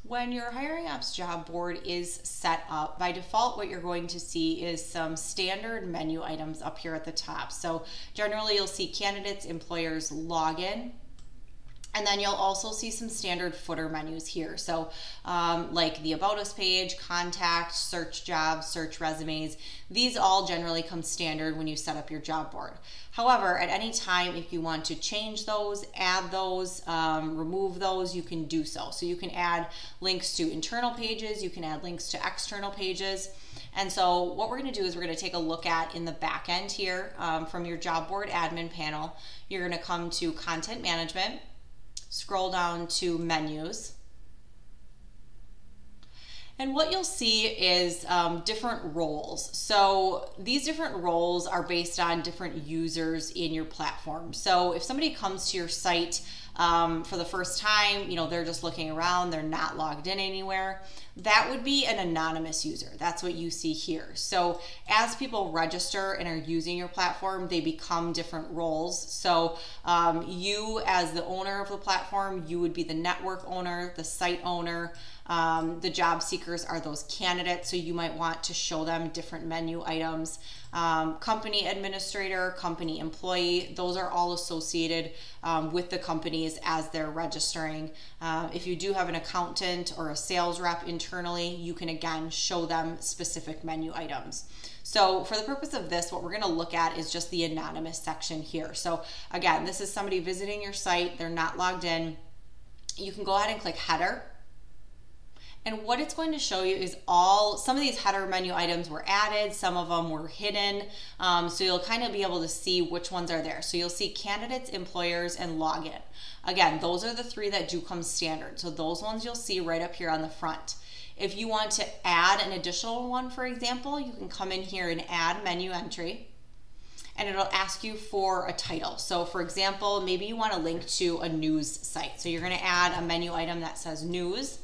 When your HiringOpps job board is set up, by default, what you're going to see is some standard menu items up here at the top. So generally you'll see candidates, employers, login, and then you'll also see some standard footer menus here. So like the About Us page, contact, search jobs, search resumes, these all generally come standard when you set up your job board. However, at any time, if you want to change those, add those, remove those, you can do so. So you can add links to internal pages, you can add links to external pages. And so what we're going to do is we're going to take a look at in the back end here from your job board admin panel. You're going to come to Content Management, scroll down to Menus, and what you'll see is different roles. So these different roles are based on different users in your platform. So if somebody comes to your site for the first time, they're just looking around, they're not logged in anywhere, that would be an anonymous user. That's what you see here. So as people register and are using your platform, they become different roles. So you as the owner of the platform, you would be the network owner, the site owner. The job seekers are those candidates, so you might want to show them different menu items. Company administrator, company employee, those are all associated with the companies as they're registering. If you do have an accountant or a sales rep internally, you can again show them specific menu items. So for the purpose of this, what we're going to look at is just the anonymous section here. So again, this is somebody visiting your site, they're not logged in. You can go ahead and click header. And what it's going to show you is some of these header menu items were added, some of them were hidden. So you'll kind of be able to see which ones are there. So you'll see candidates, employers, and login. Again, those are the three that do come standard. So those ones you'll see right up here on the front. If you want to add an additional one, for example, you can come in here and add menu entry, and it'll ask you for a title. So for example, maybe you want to link to a news site. So you're going to add a menu item that says news,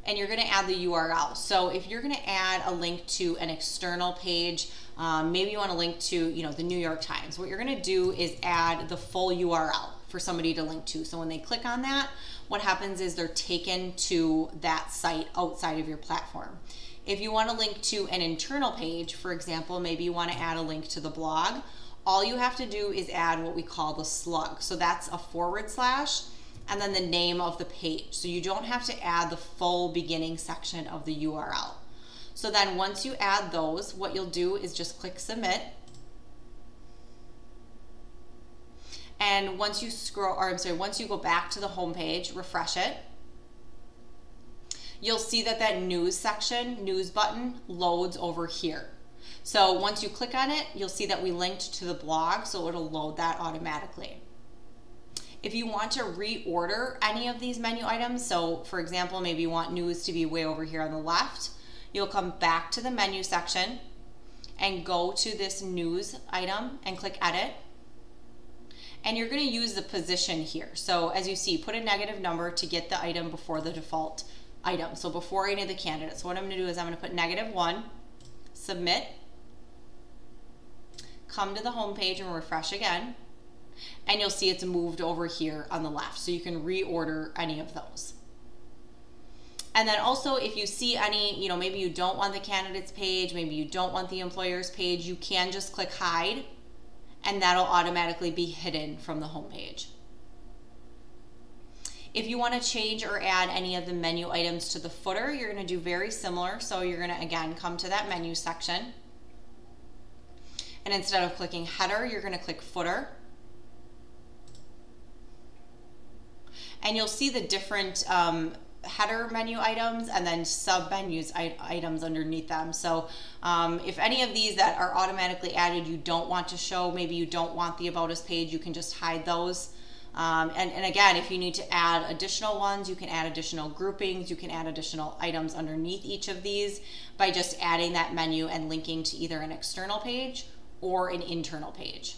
and you're going to add the URL. So if you're going to add a link to an external page, maybe you want to link to the New York Times, what you're going to do is add the full URL for somebody to link to. So when they click on that, what happens is they're taken to that site outside of your platform. If you want to link to an internal page, for example, maybe you want to add a link to the blog, all you have to do is add what we call the slug. So that's a / and then the name of the page. So you don't have to add the full beginning section of the URL. So then once you add those, what you'll do is just click submit. And once you once you go back to the home page, refresh it, you'll see that news section, news button, loads over here. So once you click on it, you'll see that we linked to the blog, so it'll load that automatically. If you want to reorder any of these menu items, so for example, maybe you want news to be way over here on the left, you'll come back to the menu section and go to this news item and click edit. And you're going to use the position here. So as you see, put a negative number to get the item before the default item. So before any of the candidates. So what I'm going to do is I'm going to put -1, submit, come to the home page and refresh again. And you'll see it's moved over here on the left. So you can reorder any of those. And then also if you see any, maybe you don't want the candidates page, maybe you don't want the employers page, you can just click hide and that'll automatically be hidden from the home page. If you want to change or add any of the menu items to the footer, you're going to do very similar. So you're going to again come to that menu section. And instead of clicking header, you're going to click footer. And you'll see the different header menu items and then sub menus items underneath them. So if any of these that are automatically added you don't want to show, maybe you don't want the About Us page, you can just hide those. And again, if you need to add additional ones, you can add additional groupings, you can add additional items underneath each of these by just adding that menu and linking to either an external page or an internal page.